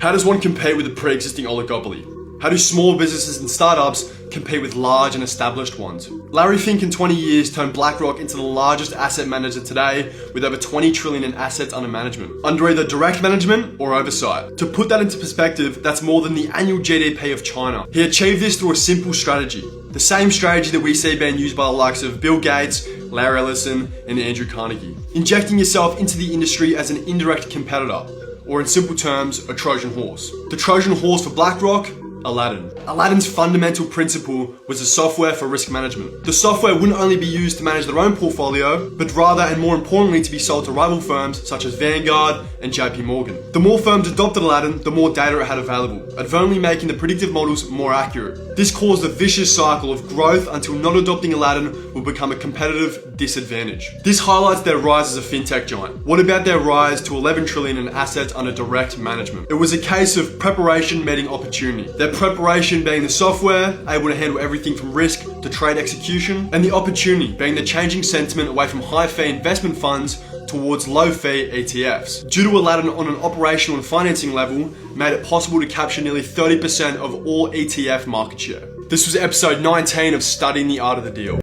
How does one compete with a pre-existing oligopoly? How do small businesses and startups compete with large and established ones? Larry Fink in 20 years turned BlackRock into the largest asset manager today with over 20 trillion in assets under management, under either direct management or oversight. To put that into perspective, that's more than the annual GDP of China. He achieved this through a simple strategy. The same strategy that we see being used by the likes of Bill Gates, Larry Ellison, and Andrew Carnegie. Injecting yourself into the industry as an indirect competitor, or in simple terms, a Trojan horse. The Trojan horse for BlackRock? Aladdin. Aladdin's fundamental principle was the software for risk management. The software wouldn't only be used to manage their own portfolio, but rather and more importantly to be sold to rival firms such as Vanguard and JP Morgan. The more firms adopted Aladdin, the more data it had available, advertently making the predictive models more accurate. This caused a vicious cycle of growth until not adopting Aladdin will become a competitive disadvantage. This highlights their rise as a fintech giant. What about their rise to 11 trillion in assets under direct management? It was a case of preparation meeting opportunity. Their preparation being the software, able to handle everything from risk to trade execution, and the opportunity being the changing sentiment away from high-fee investment funds towards low-fee ETFs. Due to Aladdin on an operational and financing level, made it possible to capture nearly 30% of all ETF market share. This was episode 19 of Studying the Art of the Deal.